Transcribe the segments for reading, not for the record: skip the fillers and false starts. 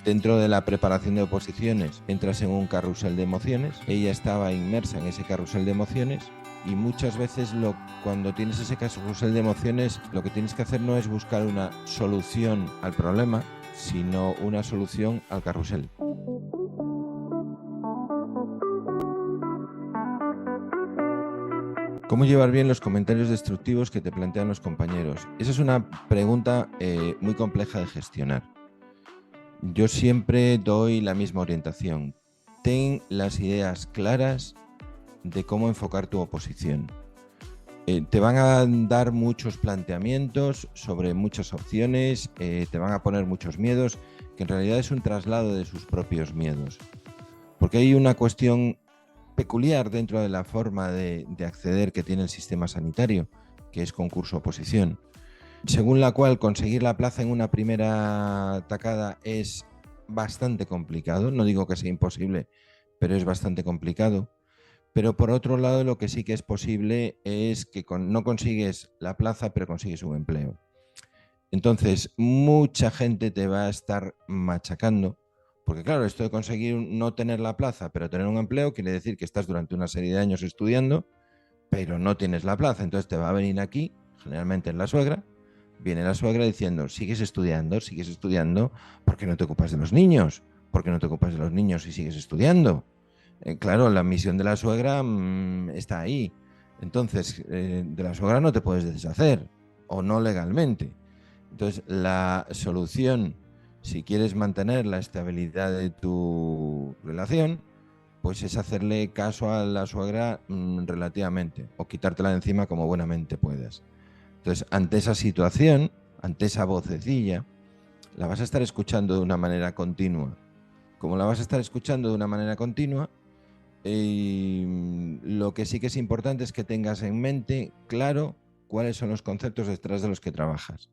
Dentro de la preparación de oposiciones entras en un carrusel de emociones. Ella estaba inmersa en ese carrusel de emociones y muchas veces cuando tienes ese carrusel de emociones, lo que tienes que hacer no es buscar una solución al problema, sino una solución al carrusel. ¿Cómo llevar bien los comentarios destructivos que te plantean los compañeros? Esa es una pregunta muy compleja de gestionar. Yo siempre doy la misma orientación. Ten las ideas claras de cómo enfocar tu oposición. Te van a dar muchos planteamientos sobre muchas opciones, te van a poner muchos miedos, que en realidad es un traslado de sus propios miedos. Porque hay una cuestión peculiar dentro de la forma de acceder que tiene el sistema sanitario, que es concurso-oposición, según la cual conseguir la plaza en una primera tacada es bastante complicado. No digo que sea imposible, pero es bastante complicado. Pero por otro lado, lo que sí que es posible es que no consigues la plaza, pero consigues un empleo. Entonces, mucha gente te va a estar machacando, porque claro, esto de conseguir no tener la plaza, pero tener un empleo, quiere decir que estás durante una serie de años estudiando, pero no tienes la plaza. Entonces te va a venir aquí, generalmente en la suegra, viene la suegra diciendo, sigues estudiando, ¿por qué no te ocupas de los niños? ¿Por qué no te ocupas de los niños si sigues estudiando? Claro, la misión de la suegra está ahí. Entonces, de la suegra no te puedes deshacer, o no legalmente. Entonces, la solución, si quieres mantener la estabilidad de tu relación, pues es hacerle caso a la suegra relativamente, o quitártela de encima como buenamente puedas. Entonces, ante esa situación, ante esa vocecilla, la vas a estar escuchando de una manera continua. Como la vas a estar escuchando de una manera continua, lo que sí que es importante es que tengas en mente claro cuáles son los conceptos detrás de los que trabajas.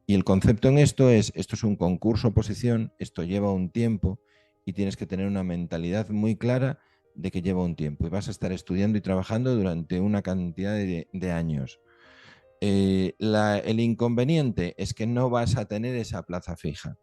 Y el concepto en esto es un concurso oposición, esto lleva un tiempo y tienes que tener una mentalidad muy clara de que lleva un tiempo y vas a estar estudiando y trabajando durante una cantidad de años. El inconveniente es que no vas a tener esa plaza fija.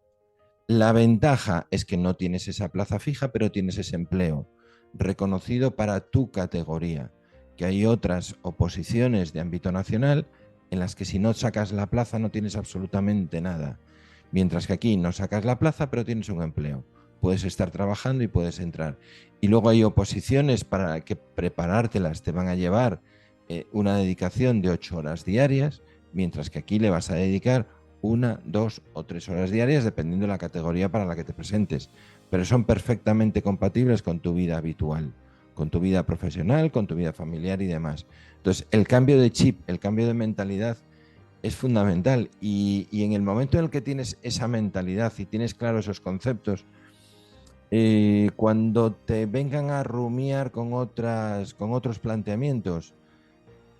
La ventaja es que no tienes esa plaza fija, pero tienes ese empleo reconocido para tu categoría, que hay otras oposiciones de ámbito nacional en las que si no sacas la plaza no tienes absolutamente nada, mientras que aquí no sacas la plaza pero tienes un empleo, puedes estar trabajando y puedes entrar. Y luego hay oposiciones para que preparártelas te van a llevar una dedicación de 8 horas diarias, mientras que aquí le vas a dedicar 1, 2 o 3 horas diarias dependiendo de la categoría para la que te presentes, pero son perfectamente compatibles con tu vida habitual, con tu vida profesional, con tu vida familiar y demás. Entonces, el cambio de chip, el cambio de mentalidad es fundamental y en el momento en el que tienes esa mentalidad y tienes claro esos conceptos, cuando te vengan a rumiar con otros planteamientos,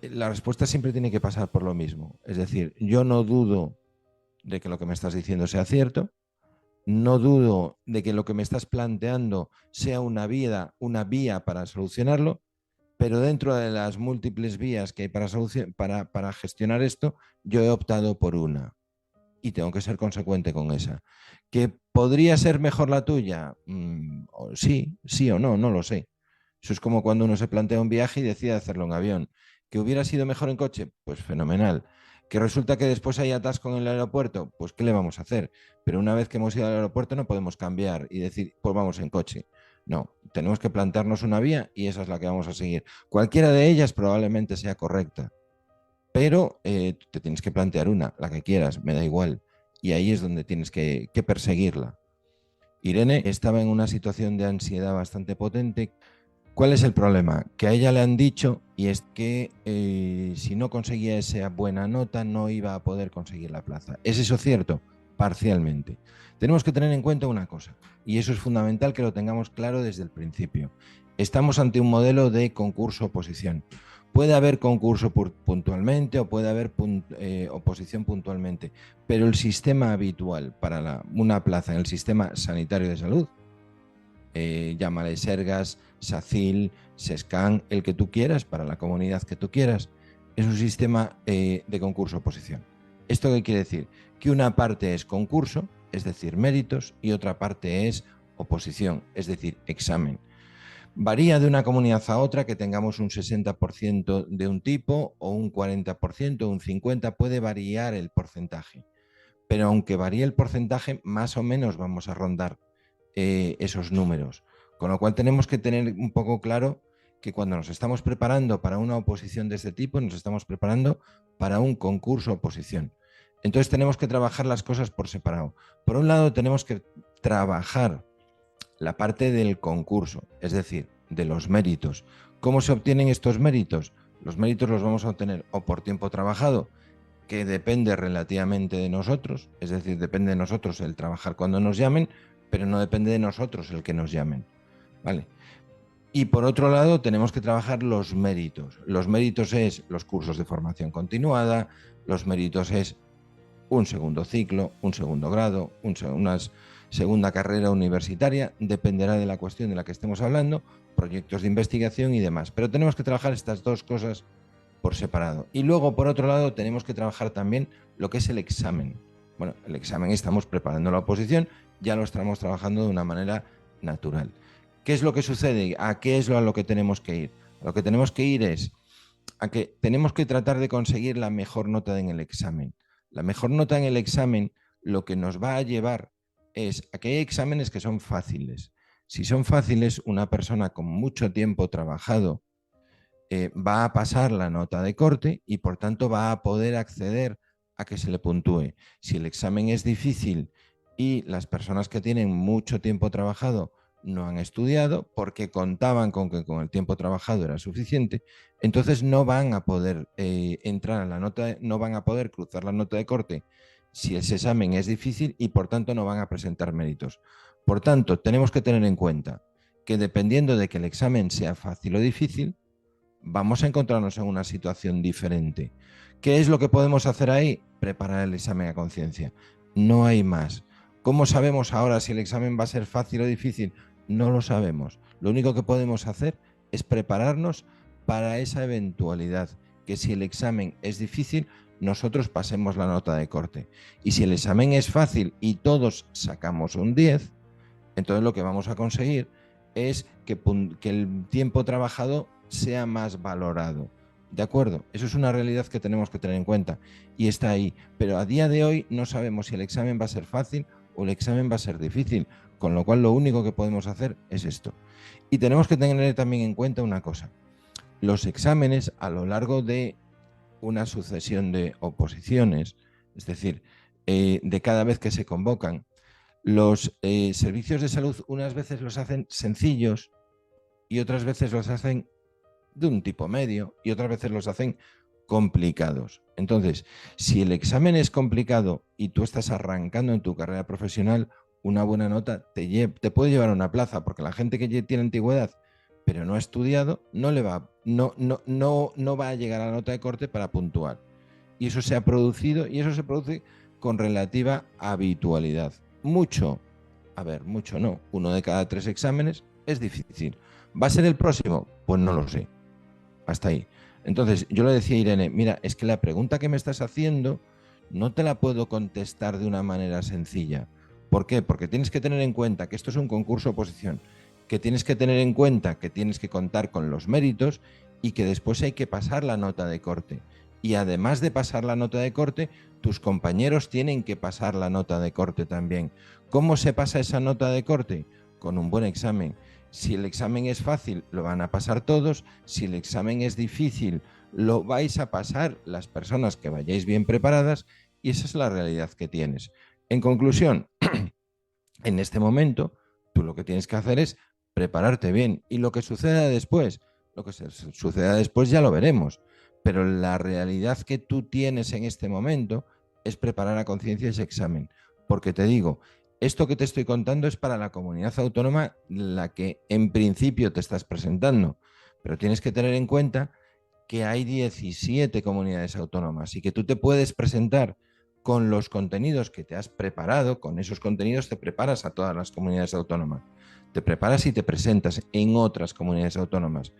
la respuesta siempre tiene que pasar por lo mismo. Es decir, yo no dudo de que lo que me estás diciendo sea cierto, no dudo de que lo que me estás planteando sea una vía para solucionarlo, pero dentro de las múltiples vías que hay para gestionar esto, yo he optado por una y tengo que ser consecuente con esa. ¿Que podría ser mejor la tuya? Sí o no lo sé. Eso es como cuando uno se plantea un viaje y decide hacerlo en avión. ¿Que hubiera sido mejor en coche? Pues fenomenal. ¿Que resulta que después hay atasco en el aeropuerto? Pues ¿qué le vamos a hacer? Pero una vez que hemos ido al aeropuerto no podemos cambiar y decir, pues vamos en coche. No, tenemos que plantearnos una vía y esa es la que vamos a seguir. Cualquiera de ellas probablemente sea correcta, pero te tienes que plantear una, la que quieras, me da igual. Y ahí es donde tienes que perseguirla. Irene estaba en una situación de ansiedad bastante potente. ¿Cuál es el problema? Que a ella le han dicho, y es que si no conseguía esa buena nota no iba a poder conseguir la plaza. ¿Es eso cierto? Parcialmente. Tenemos que tener en cuenta una cosa, y eso es fundamental que lo tengamos claro desde el principio. Estamos ante un modelo de concurso-oposición. Puede haber concurso puntualmente o puede haber oposición puntualmente, pero el sistema habitual para una plaza en el sistema sanitario de salud, llámale Sergas, SACIL, SESCAN, el que tú quieras, para la comunidad que tú quieras, es un sistema de concurso-oposición. ¿Esto qué quiere decir? Que una parte es concurso, es decir, méritos, y otra parte es oposición, es decir, examen. Varía de una comunidad a otra que tengamos un 60% de un tipo o un 40%, un 50%, puede variar el porcentaje. Pero aunque varíe el porcentaje, más o menos vamos a rondar esos números. Con lo cual tenemos que tener un poco claro que cuando nos estamos preparando para una oposición de este tipo, nos estamos preparando para un concurso oposición. Entonces tenemos que trabajar las cosas por separado. Por un lado tenemos que trabajar la parte del concurso, es decir, de los méritos. ¿Cómo se obtienen estos méritos? Los méritos los vamos a obtener o por tiempo trabajado, que depende relativamente de nosotros, es decir, depende de nosotros el trabajar cuando nos llamen, pero no depende de nosotros el que nos llamen, ¿vale? Y por otro lado, tenemos que trabajar los méritos. Los méritos es los cursos de formación continuada, los méritos es un segundo ciclo, un segundo grado, una segunda carrera universitaria, dependerá de la cuestión de la que estemos hablando, proyectos de investigación y demás. Pero tenemos que trabajar estas dos cosas por separado. Y luego, por otro lado, tenemos que trabajar también lo que es el examen. Bueno, el examen estamos preparando la oposición, ya lo estamos trabajando de una manera natural. ¿Qué es lo que sucede? ¿A qué es a lo que tenemos que ir? A lo que tenemos que ir es a que tenemos que tratar de conseguir la mejor nota en el examen. La mejor nota en el examen lo que nos va a llevar es a que hay exámenes que son fáciles. Si son fáciles, una persona con mucho tiempo trabajado va a pasar la nota de corte y por tanto va a poder acceder a que se le puntúe. Si el examen es difícil y las personas que tienen mucho tiempo trabajado no han estudiado porque contaban con que con el tiempo trabajado era suficiente, entonces no van a poder entrar a la nota, no van a poder cruzar la nota de corte si ese examen es difícil y por tanto no van a presentar méritos. Por tanto, tenemos que tener en cuenta que dependiendo de que el examen sea fácil o difícil, vamos a encontrarnos en una situación diferente. ¿Qué es lo que podemos hacer ahí? Preparar el examen a conciencia. No hay más. ¿Cómo sabemos ahora si el examen va a ser fácil o difícil? No lo sabemos. Lo único que podemos hacer es prepararnos para esa eventualidad, que si el examen es difícil, nosotros pasemos la nota de corte. Y si el examen es fácil y todos sacamos un 10, entonces lo que vamos a conseguir es que el tiempo trabajado sea más valorado. ¿De acuerdo? Eso es una realidad que tenemos que tener en cuenta y está ahí. Pero a día de hoy no sabemos si el examen va a ser fácil o el examen va a ser difícil, con lo cual lo único que podemos hacer es esto. Y tenemos que tener también en cuenta una cosa. Los exámenes a lo largo de una sucesión de oposiciones, es decir, de cada vez que se convocan, los servicios de salud unas veces los hacen sencillos y otras veces los hacen de un tipo medio y otras veces los hacen complicados. Entonces, si el examen es complicado y tú estás arrancando en tu carrera profesional, una buena nota te puede llevar a una plaza, porque la gente que tiene antigüedad pero no ha estudiado no va a llegar a la nota de corte para puntuar. Y eso se ha producido y eso se produce con relativa habitualidad. Mucho no. 1 de cada 3 exámenes es difícil. ¿Va a ser el próximo? Pues no lo sé. Hasta ahí. Entonces, yo le decía a Irene, mira, es que la pregunta que me estás haciendo no te la puedo contestar de una manera sencilla. ¿Por qué? Porque tienes que tener en cuenta que esto es un concurso oposición, que tienes que tener en cuenta que tienes que contar con los méritos y que después hay que pasar la nota de corte. Y además de pasar la nota de corte, tus compañeros tienen que pasar la nota de corte también. ¿Cómo se pasa esa nota de corte? Con un buen examen. Si el examen es fácil, lo van a pasar todos. Si el examen es difícil, lo vais a pasar las personas que vayáis bien preparadas y esa es la realidad que tienes. En conclusión, en este momento, tú lo que tienes que hacer es prepararte bien y lo que suceda después ya lo veremos. Pero la realidad que tú tienes en este momento es preparar a conciencia ese examen. Porque te digo, esto que te estoy contando es para la comunidad autónoma la que en principio te estás presentando. Pero tienes que tener en cuenta que hay 17 comunidades autónomas y que tú te puedes presentar con los contenidos que te has preparado, con esos contenidos te preparas a todas las comunidades autónomas. Te preparas y te presentas en otras comunidades autónomas.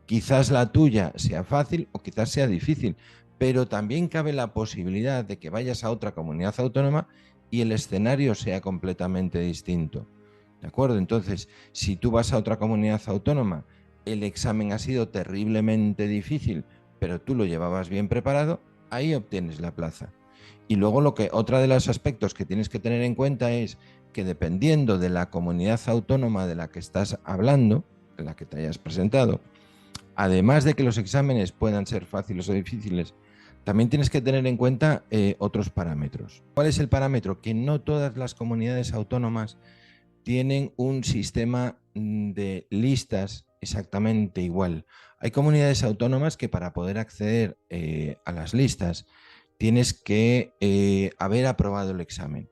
Quizás la tuya sea fácil o quizás sea difícil, pero también cabe la posibilidad de que vayas a otra comunidad autónoma y el escenario sea completamente distinto. ¿De acuerdo? Entonces, si tú vas a otra comunidad autónoma, el examen ha sido terriblemente difícil, pero tú lo llevabas bien preparado, ahí obtienes la plaza. Y luego otra de los aspectos que tienes que tener en cuenta es que dependiendo de la comunidad autónoma de la que estás hablando, en la que te hayas presentado, además de que los exámenes puedan ser fáciles o difíciles, también tienes que tener en cuenta otros parámetros. ¿Cuál es el parámetro? Que no todas las comunidades autónomas tienen un sistema de listas exactamente igual. Hay comunidades autónomas que para poder acceder a las listas tienes que haber aprobado el examen.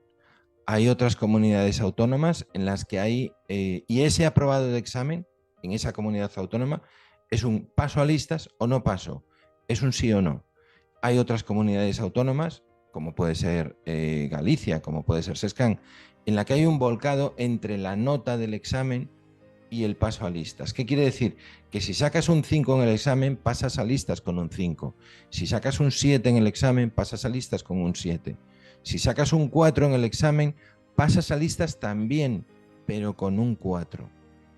Hay otras comunidades autónomas en las que hay, y ese aprobado de examen en esa comunidad autónoma es un paso a listas o no paso, es un sí o no. Hay otras comunidades autónomas, como puede ser Galicia, como puede ser Sescán, en la que hay un volcado entre la nota del examen y el paso a listas. ¿Qué quiere decir? Que si sacas un 5 en el examen, pasas a listas con un 5. Si sacas un 7 en el examen, pasas a listas con un 7. Si sacas un 4 en el examen, pasas a listas también, pero con un 4.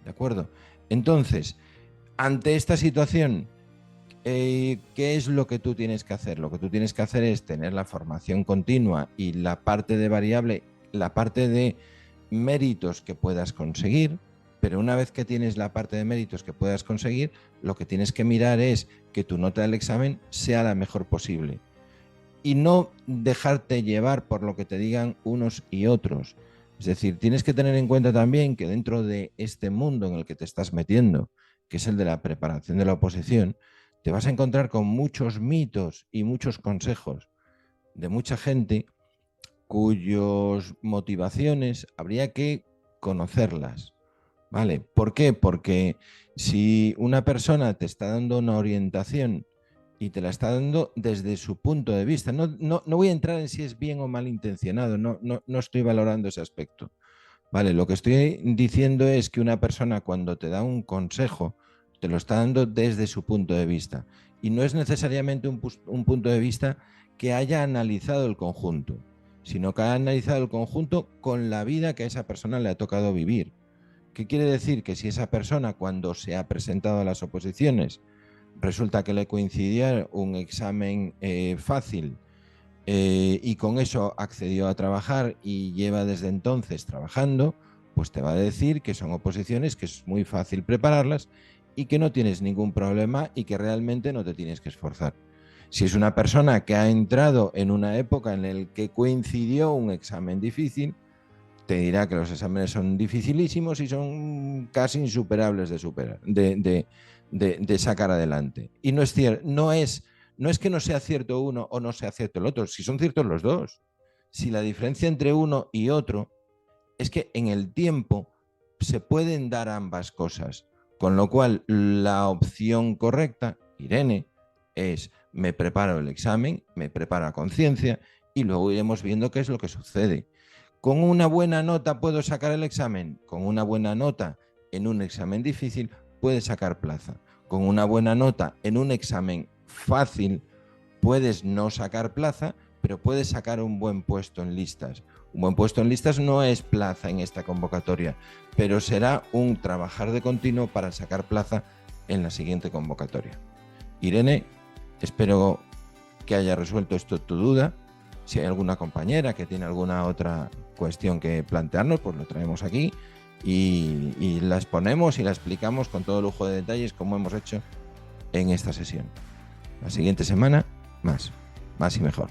¿De acuerdo? Entonces, ante esta situación, ¿qué es lo que tú tienes que hacer? Lo que tú tienes que hacer es tener la formación continua y la parte de variable, la parte de méritos que puedas conseguir, pero una vez que tienes la parte de méritos que puedas conseguir, lo que tienes que mirar es que tu nota del examen sea la mejor posible y no dejarte llevar por lo que te digan unos y otros. Es decir, tienes que tener en cuenta también que dentro de este mundo en el que te estás metiendo, que es el de la preparación de la oposición, te vas a encontrar con muchos mitos y muchos consejos de mucha gente cuyas motivaciones habría que conocerlas. ¿Vale? ¿Por qué? Porque si una persona te está dando una orientación y te la está dando desde su punto de vista, no voy a entrar en si es bien o mal intencionado, no estoy valorando ese aspecto. ¿Vale? Lo que estoy diciendo es que una persona cuando te da un consejo, te lo está dando desde su punto de vista. Y no es necesariamente un punto de vista que haya analizado el conjunto, sino que ha analizado el conjunto con la vida que a esa persona le ha tocado vivir. ¿Qué quiere decir? Que si esa persona cuando se ha presentado a las oposiciones resulta que le coincidió un examen fácil y con eso accedió a trabajar y lleva desde entonces trabajando, pues te va a decir que son oposiciones que es muy fácil prepararlas y que no tienes ningún problema y que realmente no te tienes que esforzar. Si es una persona que ha entrado en una época en la que coincidió un examen difícil, te dirá que los exámenes son dificilísimos y son casi insuperables de sacar adelante. Y no es cierto, no es que no sea cierto uno o no sea cierto el otro, si son ciertos los dos. Si la diferencia entre uno y otro es que en el tiempo se pueden dar ambas cosas, con lo cual la opción correcta, Irene, es me preparo el examen, me preparo a conciencia y luego iremos viendo qué es lo que sucede. ¿Con una buena nota puedo sacar el examen? Con una buena nota en un examen difícil puedes sacar plaza. Con una buena nota en un examen fácil puedes no sacar plaza, pero puedes sacar un buen puesto en listas. Un buen puesto en listas no es plaza en esta convocatoria, pero será un trabajar de continuo para sacar plaza en la siguiente convocatoria. Irene, espero que haya resuelto esto tu duda. Si hay alguna compañera que tiene alguna otra cuestión que plantearnos, pues lo traemos aquí y la exponemos y la explicamos con todo lujo de detalles como hemos hecho en esta sesión. La siguiente semana, más y mejor.